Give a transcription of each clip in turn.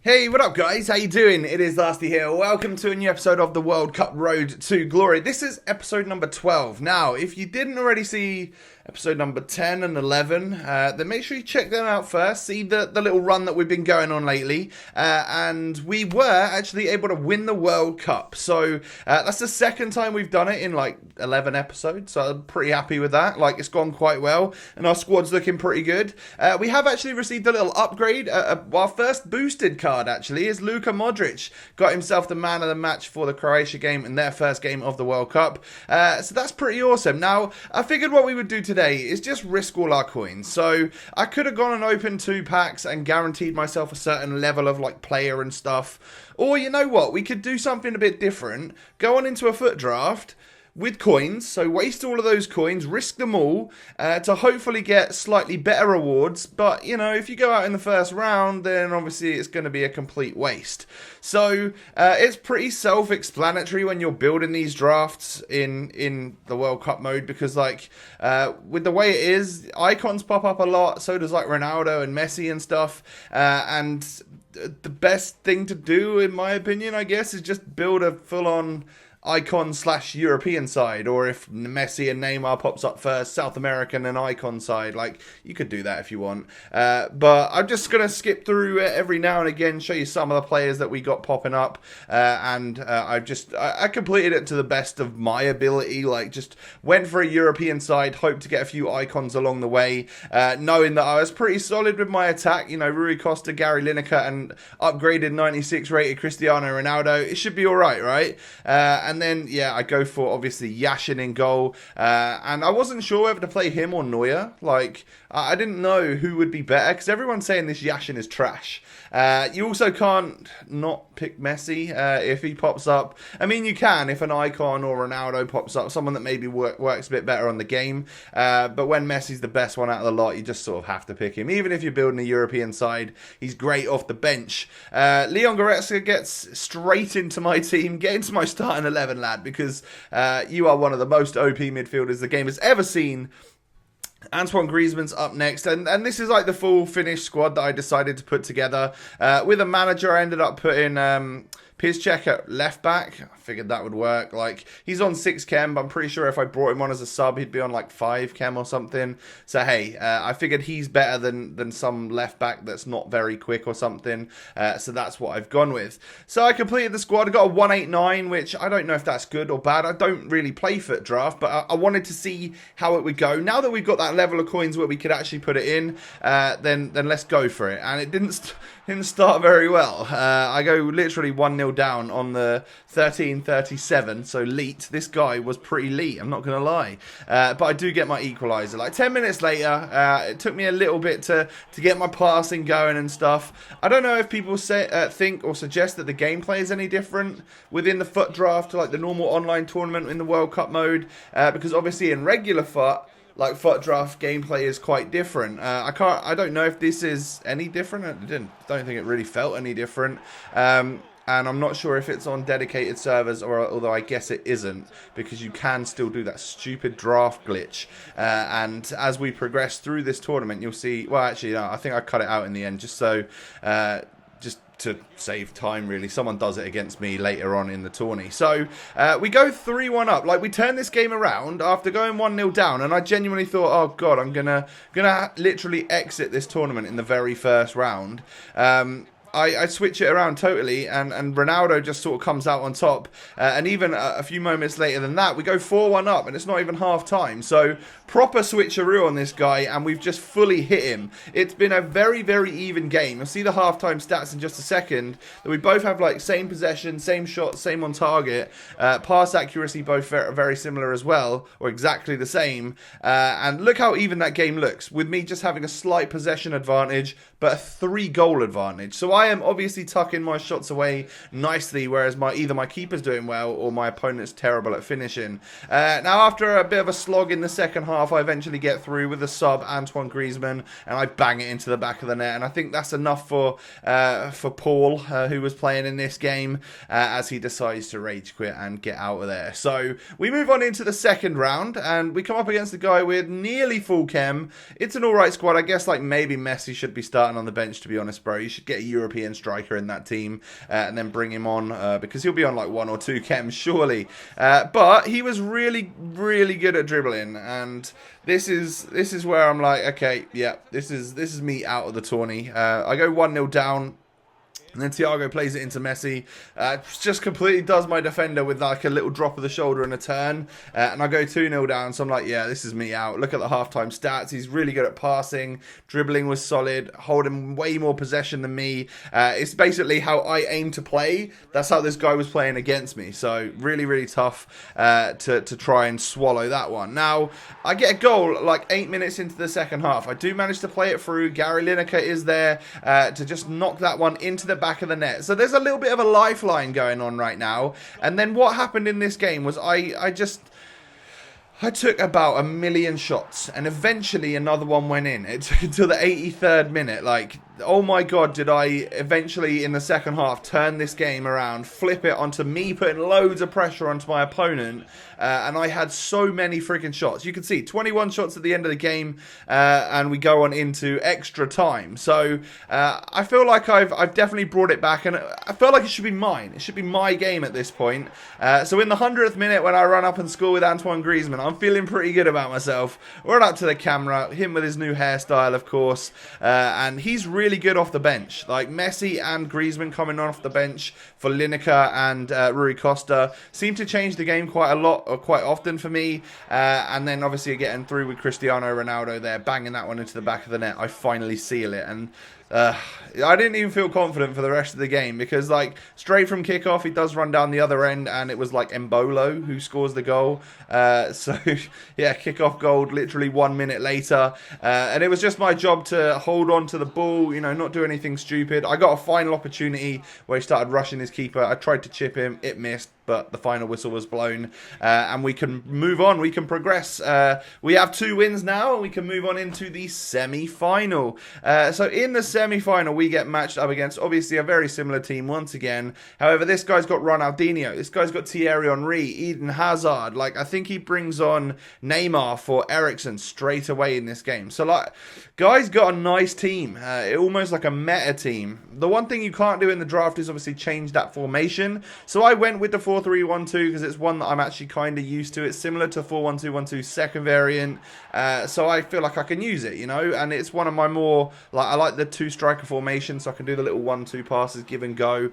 Hey, what up guys? How you doing? It is Lasty here. Welcome to a new episode of the World Cup Road to Glory. This is episode number 12. Now, if you didn't already see episode number 10 and 11, then make sure you check them out first. See the little run that we've been going on lately. And we were actually able to win the World Cup. So that's the second time we've done it in like 11 episodes. So I'm pretty happy with that. Like, it's gone quite well. And our squad's looking pretty good. We have actually received a little upgrade. Our first boosted card actually is Luka Modric. Got himself the man of the match for the Croatia game in their first game of the World Cup. So that's pretty awesome. Now, I figured what we would do today is just risk all our coins. So I could have gone and opened 2 packs and guaranteed myself a certain level of like player and stuff. Or you know what? We could do something a bit different. Go on into a foot draft with coins, so waste all of those coins, risk them all to hopefully get slightly better rewards. But you know, if you go out in the first round, then obviously it's going to be a complete waste. So it's pretty self-explanatory when you're building these drafts in the World Cup mode, because like with the way it is, icons pop up a lot. So does like Ronaldo and Messi and stuff, and the best thing to do, in my opinion, I guess, is just build a full-on icon / European side, or if Messi and Neymar pops up first, South American and icon side. Like, you could do that if you want, but I'm just gonna skip through it every now and again, show you some of the players that we got popping up, and I completed it to the best of my ability. Like, just went for a European side, hoped to get a few icons along the way, knowing that I was pretty solid with my attack. You know, Rui Costa, Gary Lineker, and upgraded 96 rated Cristiano Ronaldo. It should be alright, right? And then, yeah, I go for, obviously, Yashin in goal. And I wasn't sure whether to play him or Neuer. Like, I didn't know who would be better, because everyone's saying this Yashin is trash. You also can't not pick Messi if he pops up. I mean, you can if an icon or Ronaldo pops up, someone that maybe works a bit better on the game. But when Messi's the best one out of the lot, you just sort of have to pick him. Even if you're building a European side, he's great off the bench. Leon Goretzka gets straight into my team. Get into my starting 11, lad, because you are one of the most OP midfielders the game has ever seen. Antoine Griezmann's up next, and this is like the full finished squad that I decided to put together. With a manager, I ended up putting Piszczek at left back. I figured that would work. Like, he's on 6 chem, but I'm pretty sure if I brought him on as a sub, he'd be on like 5 chem or something. So hey, I figured he's better than some left back that's not very quick or something. So that's what I've gone with. So I completed the squad. I got a 189, which I don't know if that's good or bad. I don't really play foot draft, but I wanted to see how it would go. Now that we've got that level of coins where we could actually put it in, then let's go for it. And it didn't start very well. I go literally 1-0 down on the 13:37. So Leet, this guy was pretty Leet, I'm not going to lie. But I do get my equaliser. Like 10 minutes later, it took me a little bit to get my passing going and stuff. I don't know if people think or suggest that the gameplay is any different within the foot draft to like the normal online tournament in the World Cup mode. Because obviously in regular foot, like foot draft gameplay is quite different. I don't know if this is any different. I don't think it really felt any different. And I'm not sure if it's on dedicated servers, or although I guess it isn't, because you can still do that stupid draft glitch. And as we progress through this tournament, you'll see. Well, actually, no, I think I cut it out in the end, just so. Just to save time, really. Someone does it against me later on in the tourney. So we go 3-1 up. Like, we turn this game around after going 1-0 down, and I genuinely thought, oh god, I'm gonna literally exit this tournament in the very first round. I switch it around totally, and Ronaldo just sort of comes out on top. And even a few moments later than that, we go 4-1 up, and it's not even half time. So proper switcheroo on this guy, and we've just fully hit him. It's been a very, very even game. You'll see the halftime stats in just a second. That we both have like same possession, same shot, same on target. Pass accuracy both very similar as well, or exactly the same. And look how even that game looks, with me just having a slight possession advantage, but a 3-goal advantage. So I am obviously tucking my shots away nicely, whereas either my keeper's doing well or my opponent's terrible at finishing. Now, after a bit of a slog in the second half, I eventually get through with a sub, Antoine Griezmann, and I bang it into the back of the net. And I think that's enough for Paul, who was playing in this game, as he decides to rage quit and get out of there. So we move on into the second round, and we come up against a guy with nearly full chem. It's an alright squad. I guess like maybe Messi should be starting on the bench, to be honest, bro. You should get a European European striker in that team, and then bring him on because he'll be on like 1 or 2 chems surely. But he was really, really good at dribbling, and this is where I'm like, okay, yeah, this is me out of the tourney. I go 1-0 down. And then Thiago plays it into Messi. Just completely does my defender with like a little drop of the shoulder and a turn. And I go 2-0 down. So I'm like, yeah, this is me out. Look at the halftime stats. He's really good at passing. Dribbling was solid. Holding way more possession than me. It's basically how I aim to play. That's how this guy was playing against me. So really, really tough to try and swallow that one. Now, I get a goal like 8 minutes into the second half. I do manage to play it through. Gary Lineker is there to just knock that one into the back of the net. So there's a little bit of a lifeline going on right now. And then what happened in this game was I took about 1 million shots, and eventually another one went in. It took until the 83rd minute. Like, oh my god, did I eventually in the second half turn this game around, flip it onto me putting loads of pressure onto my opponent, and I had so many freaking shots. You can see 21 shots at the end of the game, and we go on into extra time. So I feel like I've definitely brought it back, and I feel like it should be mine. It should be my game at this point. So in the 100th minute, when I run up and score with Antoine Griezmann, I'm feeling pretty good about myself. Run up to the camera, him with his new hairstyle, of course, and he's really good off the bench. Like Messi and Griezmann coming off the bench for Lineker and Rui Costa seem to change the game quite a lot, or quite often for me. And then obviously getting through with Cristiano Ronaldo there, banging that one into the back of the net. I finally seal it, and I didn't even feel confident for the rest of the game because, like, straight from kickoff, he does run down the other end, and it was like Embolo who scores the goal. So yeah, kickoff goal literally 1 minute later, and it was just my job to hold on to the ball, you know, not do anything stupid. I got a final opportunity where he started rushing his keeper. I tried to chip him, it missed, but the final whistle was blown, and we can move on. We can progress. We have 2 wins now, and we can move on into the semi-final. So in the semi-final, we get matched up against obviously a very similar team once again. However, this guy's got Ronaldinho. This guy's got Thierry Henry, Eden Hazard. Like, I think he brings on Neymar for Eriksen straight away in this game. So, like, guys got a nice team. Almost like a meta team. The one thing you can't do in the draft is obviously change that formation. So I went with the 4-3-1-2 because it's one that I'm actually kind of used to. It's similar to 4-1-2-1-2 second variant, so I feel like I can use it, you know, and it's one of my more, like, I like the 2 striker formation, so I can do the little 1-2 passes, give and go.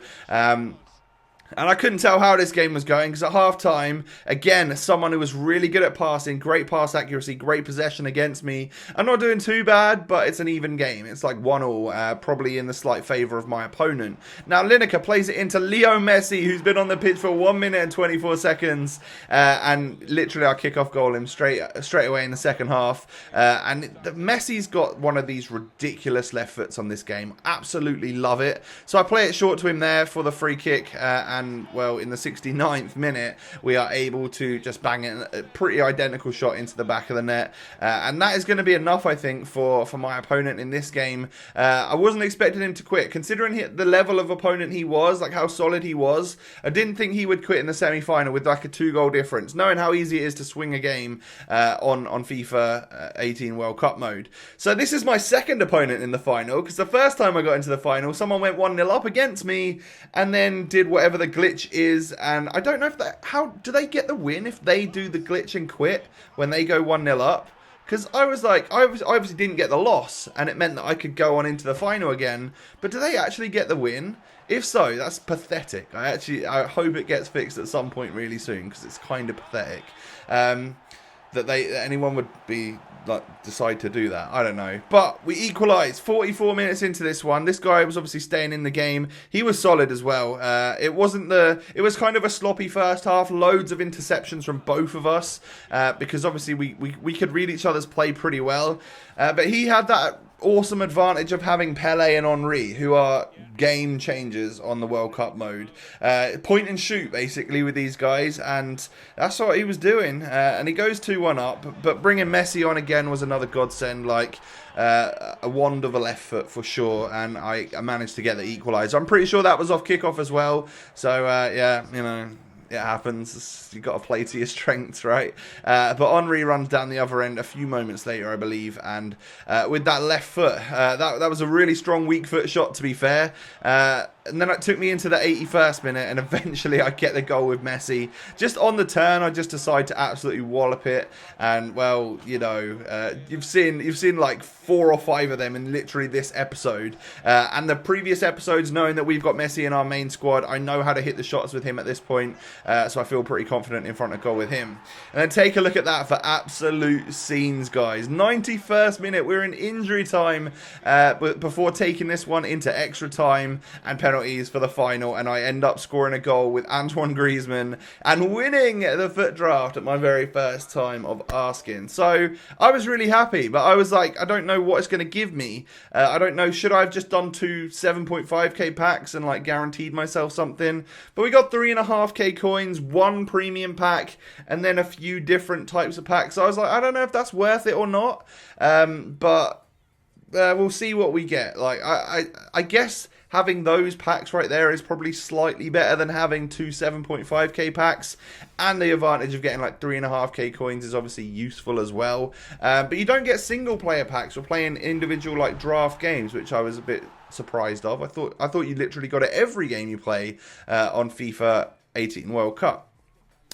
And I couldn't tell how this game was going because at half-time, again, someone who was really good at passing, great pass accuracy, great possession against me. I'm not doing too bad, but it's an even game. It's like 1-1, probably in the slight favour of my opponent. Now, Lineker plays it into Leo Messi, who's been on the pitch for 1 minute and 24 seconds. And literally, I kick off goal him straight away in the second half. And Messi's got one of these ridiculous left foots on this game. Absolutely love it. So I play it short to him there for the free kick, and, well, in the 69th minute, we are able to just bang it, a pretty identical shot into the back of the net. And that is going to be enough, I think, for my opponent in this game. I wasn't expecting him to quit. Considering the level of opponent he was, like how solid he was, I didn't think he would quit in the semi-final with like a 2-goal difference, knowing how easy it is to swing a game on FIFA 18 World Cup mode. So this is my second opponent in the final, because the first time I got into the final, someone went 1-0 up against me and then did whatever the glitch is, and I don't know if how do they get the win if they do the glitch and quit when they go 1-0 up? Because I was like, I obviously didn't get the loss, and it meant that I could go on into the final again. But do they actually get the win? If so, that's pathetic. I hope it gets fixed at some point really soon, because it's kind of pathetic that anyone would be like decide to do that. I don't know. But we equalised 44 minutes into this one. This guy was obviously staying in the game. He was solid as well. It was kind of a sloppy first half. Loads of interceptions from both of us because obviously we could read each other's play pretty well. But he had that awesome advantage of having Pele and Henry, who are game changers on the World Cup mode. Point and shoot, basically, with these guys, and that's what he was doing. And he goes 2-1 up, but bringing Messi on again was another godsend, like a wand of a left foot for sure, and I managed to get the equaliser. I'm pretty sure that was off kickoff as well, so yeah, you know, it happens. You got to play to your strengths, right? But Henry runs down the other end a few moments later, I believe, and with that left foot, that was a really strong weak foot shot, to be fair. And then it took me into the 81st minute, and eventually I get the goal with Messi. Just on the turn, I just decide to absolutely wallop it. And well, you know, you've seen like 4 or 5 of them in literally this episode, and the previous episodes. Knowing that we've got Messi in our main squad, I know how to hit the shots with him at this point, so I feel pretty confident in front of goal with him. And then take a look at that for absolute scenes, guys. 91st minute, we're in injury time, but before taking this one into extra time and penalties for the final, and I end up scoring a goal with Antoine Griezmann and winning the FUT draft at my very first time of asking. So I was really happy, but I was like, I don't know what it's going to give me. I don't know, should I have just done 2 7.5k packs and like guaranteed myself something? But we got 3.5k coins, 1 premium pack, and then a few different types of packs. So I was like, I don't know if that's worth it or not, but we'll see what we get. Like I guess having those packs right there is probably slightly better than having 2 7.5k packs, and the advantage of getting like 3.5k coins is obviously useful as well. But you don't get single player packs for playing individual like draft games, which I was a bit surprised of. I thought you literally got it every game you play on FIFA 18 World Cup.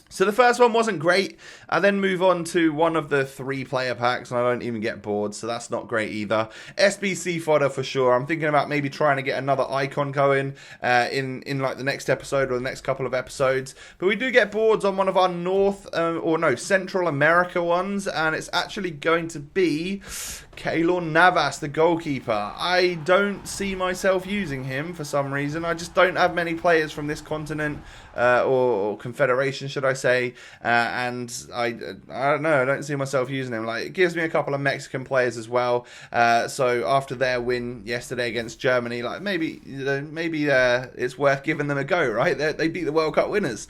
So the first one wasn't great. I then move on to one of the 3 player packs, and I don't even get bored, so that's not great either. SBC fodder for sure. I'm thinking about maybe trying to get another icon going in like the next episode or the next couple of episodes. But we do get boards on one of our Central America ones, and it's actually going to be Keylor Navas, the goalkeeper. I don't see myself using him for some reason. I just don't have many players from this continent or confederation, should I say, and I don't know, I don't see myself using him. Like, it gives me a couple of Mexican players as well, so after their win yesterday against Germany, like maybe it's worth giving them a go, right? They beat the World Cup winners.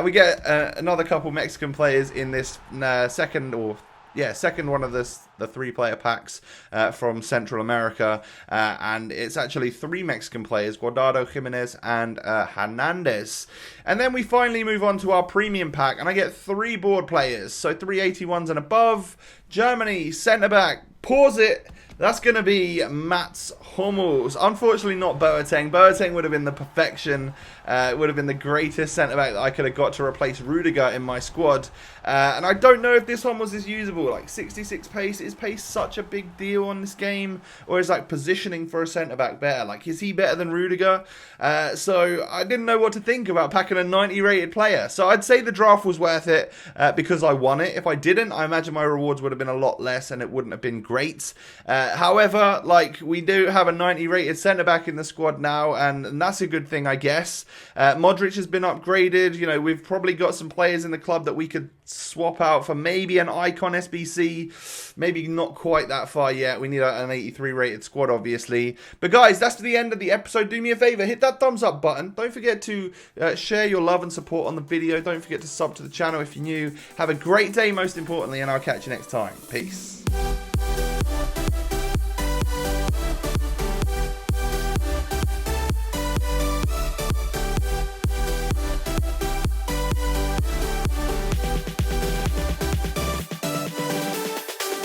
We get another couple Mexican players in this second one of the 3 player packs from Central America, and it's actually 3 Mexican players, Guardado, Jimenez, and Hernandez. And then we finally move on to our premium pack, and I get 3 board players, so 381s and above. Germany, centre back, pause it. That's going to be Mats Hummels. Unfortunately, not Boateng. Boateng would have been the perfection. It would have been the greatest centre-back that I could have got to replace Rudiger in my squad. And I don't know if this one was as usable. Like, 66 pace. Is pace such a big deal on this game? Or is, like, positioning for a centre-back better? Like, is he better than Rudiger? So I didn't know what to think about packing a 90 rated player. So I'd say the draft was worth it because I won it. If I didn't, I imagine my rewards would have been a lot less and it wouldn't have been great. However, like, we do have a 90 rated centre-back in the squad now, and that's a good thing, I guess. Modric has been upgraded. You know, we've probably got some players in the club that we could swap out for maybe an icon SBC. Maybe not quite that far yet. We need an 83 rated squad, obviously. But guys, that's the end of the episode. Do me a favour, hit that thumbs up button. Don't forget to share your love and support on the video. Don't forget to sub to the channel if you're new. Have a great day, most importantly, and I'll catch you next time. Peace.